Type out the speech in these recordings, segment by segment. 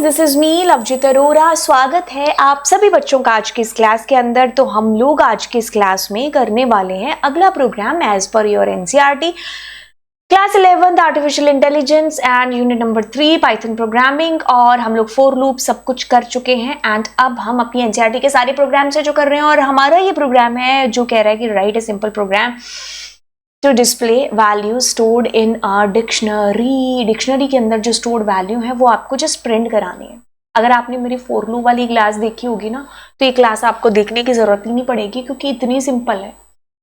This is me Lovejeet Arora. स्वागत है आप सभी बच्चों का आज की इस क्लास के अंदर। तो हम लोग आज की इस क्लास में करने वाले हैं अगला program as per your NCERT class 11 artificial intelligence and unit number 3 Python programming. और हम लोग फोर लूप सब कुछ कर चुके हैं एंड अब हम अपनी एनसीईआरटी के सारे प्रोग्राम से जो कर रहे हैं, और हमारा ये प्रोग्राम है जो कह रहा है कि write a simple program to display value stored in a dictionary. Dictionary के अंदर जो स्टोर्ड वैल्यू है वो आपको जस्ट प्रिंट करानी है। अगर आपने मेरी फोर लूप वाली क्लास देखी होगी ना, तो ये क्लास आपको देखने की जरूरत ही नहीं पड़ेगी क्योंकि इतनी सिंपल है।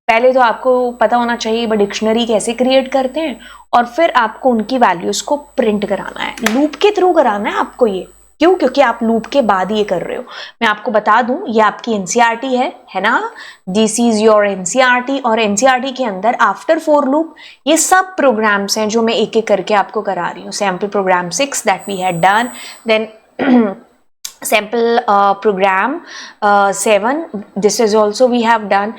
पहले तो आपको पता होना चाहिए डिक्शनरी कैसे क्रिएट करते हैं और फिर आपको उनकी वैल्यूज को प्रिंट कराना है, लूप के थ्रू कराना है आपको। ये क्यों? क्योंकि आप लूप के बाद ये कर रहे हो। मैं आपको बता दूं, ये आपकी एनसीईआरटी है ना। This is your NCERT. और एनसीईआरटी के अंदर आफ्टर फोर लूप ये सब प्रोग्राम्स हैं जो मैं एक एक करके आपको करा रही हूँ। Sample program 6 that we had done, then sample program 7 this is also we have done.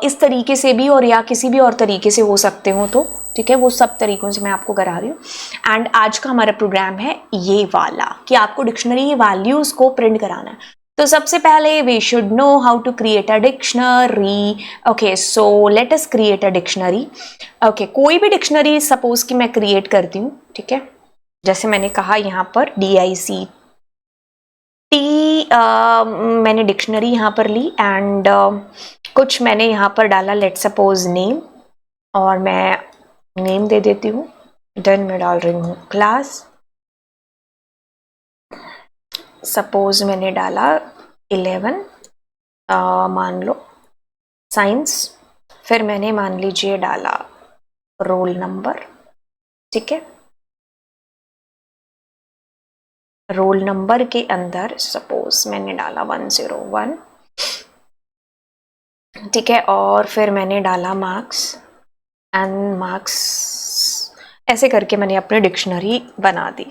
इस तरीके से भी और या किसी भी और तरीके से हो सकते हो, तो ठीक है, वो सब तरीकों से मैं आपको करा रही हूँ। एंड आज का हमारा प्रोग्राम है ये वाला कि आपको डिक्शनरी वैल्यूज को प्रिंट कराना है। तो सबसे पहले we should know how to create a dictionary. Okay, so let us create a dictionary. Okay, कोई भी डिक्शनरी सपोज कि मैं क्रिएट करती हूँ, ठीक है। जैसे मैंने कहा यहाँ पर DICT मैंने डिक्शनरी यहाँ पर ली एंड कुछ मैंने यहाँ पर डाला, लेट सपोज नेम, और मैं नेम दे देती हूँ। देन मैं डाल रही हूँ क्लास, सपोज मैंने डाला 11 मान लो साइंस। फिर मैंने मान लीजिए डाला रोल नंबर, ठीक है। रोल नंबर के अंदर सपोज मैंने डाला 101, ठीक है। और फिर मैंने डाला मार्क्स एंड मार्क्स, ऐसे करके मैंने अपनी डिक्शनरी बना दी।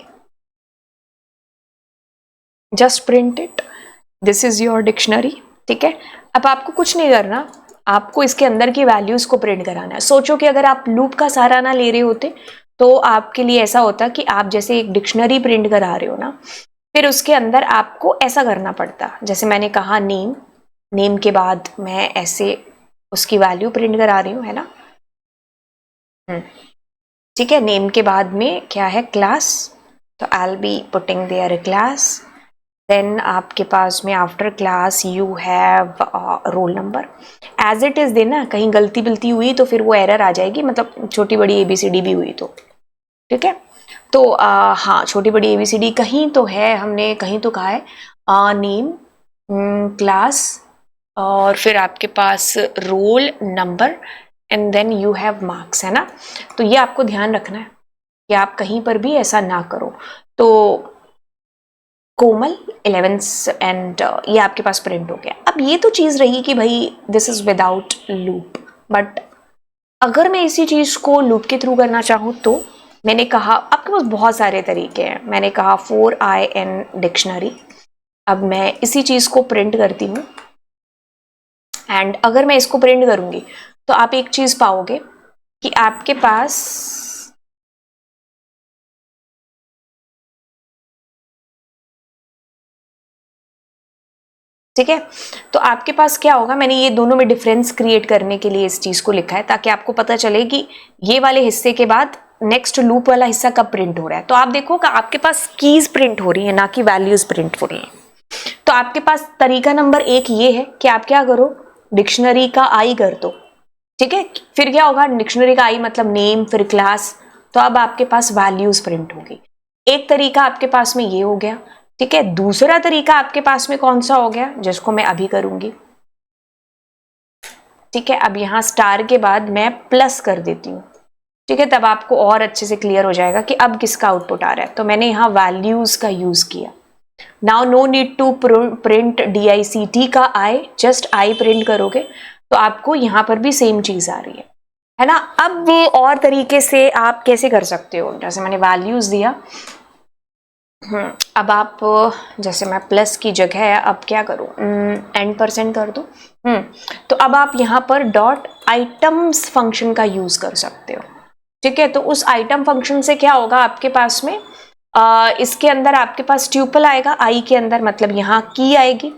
Just print it, this is your dictionary, ठीक है। अब आपको कुछ नहीं करना, आपको इसके अंदर की वैल्यूज को प्रिंट कराना है। सोचो कि अगर आप लूप का सहारा ना ले रहे होते तो आपके लिए ऐसा होता कि आप जैसे एक डिक्शनरी प्रिंट करा रहे हो ना, फिर उसके अंदर आपको ऐसा करना पड़ता। जैसे मैंने कहा नेम, नेम के बाद मैं ऐसे उसकी वैल्यू प्रिंट करा रही हूँ, है ना। ठीक है, नेम के बाद में क्या है, क्लास। तो I will be putting their class. Then आपके पास में after class you have roll number as it is देना। कहीं गलती बिलती हुई तो फिर वो एरर आ जाएगी, मतलब छोटी बड़ी ABCD भी हुई तो, ठीक है। तो हाँ, छोटी बड़ी ABCD कहीं तो है, हमने कहीं तो कहा है नेम क्लास और फिर आपके पास roll number and then you have marks, है ना। तो ये आपको ध्यान रखना है कि आप कहीं पर भी ऐसा ना करो। तो कोमल 11 एंड ये आपके पास प्रिंट हो गया। अब ये तो चीज रही कि भाई this is without loop, but अगर मैं इसी चीज को लूप के थ्रू करना चाहूँ तो मैंने कहा आपके पास बहुत सारे तरीके हैं। मैंने कहा 4IN डिक्शनरी। अब मैं इसी चीज को प्रिंट करती हूँ एंड अगर मैं इसको प्रिंट करूंगी तो आप एक चीज पाओगे कि आपके पास ठीक है, तो आपके पास क्या होगा, मैंने ये दोनों में डिफरेंस क्रिएट करने के लिए इस चीज को लिखा है ताकि आपको पता चले कि ये वाले हिस्से के बाद नेक्स्ट लूप वाला हिस्सा कब प्रिंट हो रहा है। तो आप देखो कि आपके पास कीज प्रिंट हो रही है, ना कि वैल्यूज प्रिंट हो रही है। तो आपके पास तरीका नंबर 1 ये है कि आप क्या करो, डिक्शनरी का I कर दो, ठीक है। फिर क्या होगा, डिक्शनरी का I मतलब नेम, फिर क्लास। तो अब आपके पास वैल्यूज प्रिंट होगी। एक तरीका आपके पास में ये हो गया, ठीक है। दूसरा तरीका आपके पास में कौन सा हो गया, जिसको मैं अभी करूंगी, ठीक है। अब यहां स्टार के बाद मैं प्लस कर देती हूँ, ठीक है। तब आपको और अच्छे से क्लियर हो जाएगा कि अब किसका आउटपुट आ रहा है। तो मैंने यहाँ वैल्यूज का यूज किया। Now no need to print DICT का I, जस्ट I प्रिंट करोगे तो आपको यहाँ पर भी सेम चीज आ रही है ना। अब वो और तरीके से आप कैसे कर सकते हो, जैसे मैंने वैल्यूज दिया, अब आप जैसे मैं प्लस की जगह अब क्या करूं, N% कर दूं। तो अब आप यहाँ पर डॉट आइटम्स फंक्शन का यूज कर सकते हो, ठीक है। तो उस आइटम फंक्शन से क्या होगा, आपके पास में इसके अंदर आपके पास ट्यूपल आएगा आई के अंदर, मतलब यहाँ की आएगी,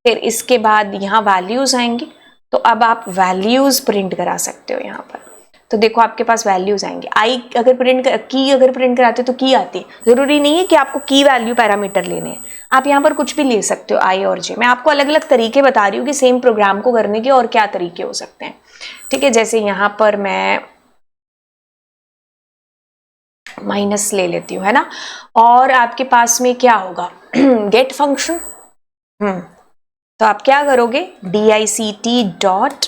फिर इसके बाद यहाँ वैल्यूज आएंगी। तो अब आप वैल्यूज प्रिंट करा सकते हो यहाँ पर। तो देखो आपके पास वैल्यूज आएंगे। आई अगर की अगर प्रिंट कराते तो की आती है। जरूरी नहीं है कि आपको की वैल्यू पैरामीटर लेने हैं, आप यहाँ पर कुछ भी ले सकते हो आई और जे। मैं आपको अलग अलग तरीके बता रही हूँ कि सेम प्रोग्राम को करने के और क्या तरीके हो सकते हैं। ठीक है, जैसे यहाँ पर मैं माइनस ले लेती हूँ, है ना। और आपके पास में क्या होगा गेट फंक्शन। तो आप क्या करोगे dict डॉट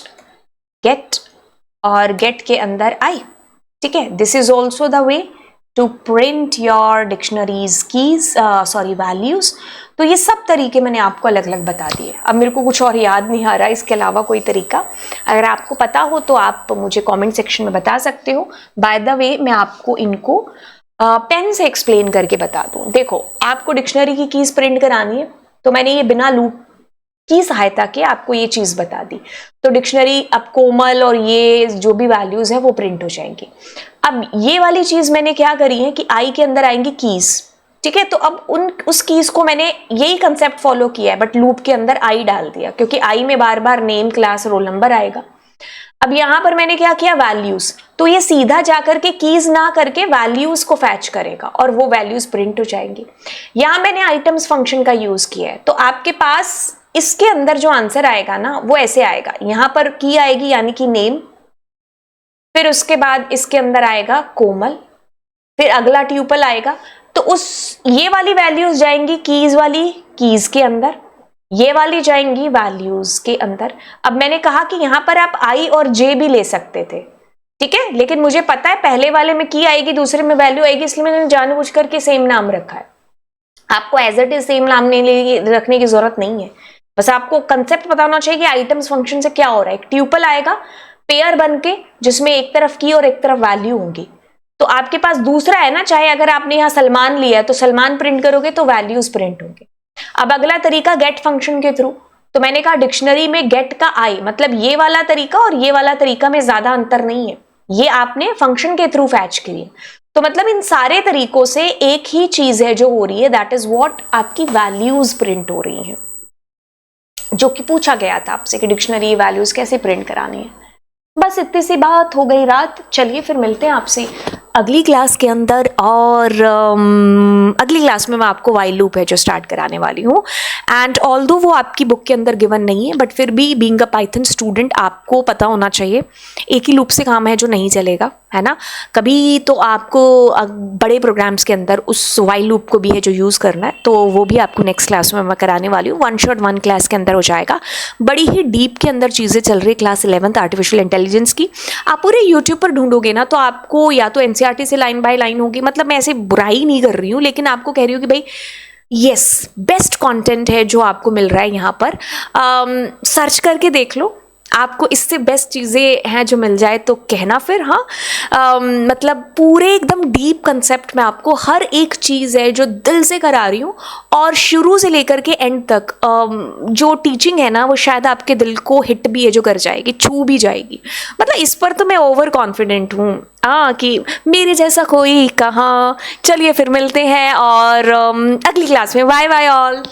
गेट, और गेट के अंदर आई। ठीक है, this is also the way to print your dictionaries keys values. तो ये सब तरीके मैंने आपको अलग अलग बता दिए। अब मेरे को कुछ और याद नहीं आ रहा इसके अलावा कोई तरीका। अगर आपको पता हो तो आप मुझे कमेंट सेक्शन में बता सकते हो। बाय द वे मैं आपको इनको पेन से एक्सप्लेन करके बता दूं। देखो आपको डिक्शनरी की कीज प्रिंट करानी है, तो मैंने ये बिना लूप की सहायता के आपको ये चीज बता दी। तो डिक्शनरी अब कोमल और ये जो भी वैल्यूज है वो प्रिंट हो जाएंगी। अब ये वाली चीज मैंने क्या करी है कि आई के अंदर आएंगी कीज। ठीक है, तो अब उस कीज को मैंने यही कंसेप्ट फॉलो किया है, बट लूप के अंदर आई डाल दिया, क्योंकि आई में बार बार नेम, क्लास, रोल नंबर आएगा। अब यहां पर मैंने क्या किया वैल्यूज, तो ये सीधा जाकर के कीज ना करके वैल्यूज को फैच करेगा और वो वैल्यूज प्रिंट हो जाएंगी। यहां मैंने आइटम्स फंक्शन का यूज किया है। तो आपके पास इसके अंदर जो आंसर आएगा ना वो ऐसे आएगा, यहां पर की आएगी यानी कि नेम, फिर उसके बाद इसके अंदर आएगा कोमल, फिर अगला ट्यूपल आएगा। तो ये वाली वैल्यूज जाएंगी कीज वाली कीज के अंदर, ये वाली जाएंगी वैल्यूज के अंदर। अब मैंने कहा कि यहां पर आप आई और जे भी ले सकते थे, ठीक है, लेकिन मुझे पता है पहले वाले में की आएगी, दूसरे में वैल्यू आएगी, इसलिए मैंने जानबूझ करके सेम नाम रखा है। आपको एज इट इज सेम नाम रखने की जरूरत नहीं है, बस आपको कंसेप्ट पता होना चाहिए कि आइटम्स फंक्शन से क्या हो रहा है। एक ट्यूपल आएगा पेयर बन के, जिसमें एक तरफ की और एक तरफ वैल्यू होंगी। तो आपके पास दूसरा है ना, चाहे अगर आपने यहाँ सलमान लिया है तो सलमान प्रिंट करोगे तो वैल्यूज प्रिंट होंगे। अब अगला तरीका गेट फंक्शन के थ्रू। तो मैंने कहा डिक्शनरी में गेट का आई, मतलब ये वाला तरीका और ये वाला तरीका में ज्यादा अंतर नहीं है, ये आपने फंक्शन के थ्रू फैच करी। तो मतलब इन सारे तरीकों से एक ही चीज है जो हो रही है, दैट इज व्हाट, आपकी वैल्यूज प्रिंट हो रही हैं, जो कि पूछा गया था आपसे कि डिक्शनरी वैल्यूज कैसे प्रिंट करानी है। बस इतनी सी बात हो गई रात। चलिए फिर मिलते हैं आपसे अगली क्लास के अंदर, और अगली क्लास में मैं आपको वाइल लूप है जो स्टार्ट कराने वाली हूँ। एंड ऑल्दो वो आपकी बुक के अंदर गिवन नहीं है, बट फिर भी बीइंग अ पाइथन स्टूडेंट आपको पता होना चाहिए, एक ही लूप से काम है जो नहीं चलेगा, है ना। कभी तो आपको बड़े प्रोग्राम्स के अंदर उस वाइल लूप को भी है जो यूज़ करना है, तो वो भी आपको नेक्स्ट क्लास में मैं कराने वाली हूँ। वन शॉट वन क्लास के अंदर हो जाएगा। बड़ी ही डीप के अंदर चीज़ें चल रही क्लास 11th आर्टिफिशियल इंटेलिजेंस की। आप पूरे यूट्यूब पर ढूंढोगे ना तो आपको या तो एनसीईआरटी से लाइन बाय लाइन होगी, मतलब मैं ऐसे बुराई नहीं कर रही हूँ, लेकिन आपको कह रही हूँ कि भाई यस बेस्ट कंटेंट है जो आपको मिल रहा है यहाँ पर। सर्च करके देख लो, आपको इससे बेस्ट चीज़ें हैं जो मिल जाए तो कहना फिर। हाँ, मतलब पूरे एकदम डीप कंसेप्ट में आपको हर एक चीज़ है जो दिल से करा रही हूँ, और शुरू से लेकर के एंड तक जो टीचिंग है ना वो शायद आपके दिल को हिट भी है जो कर जाएगी, छू भी जाएगी। मतलब इस पर तो मैं ओवर कॉन्फिडेंट हूँ कि मेरे जैसा कोई कहाँ। चलिए फिर मिलते हैं और अगली क्लास में। Bye bye all.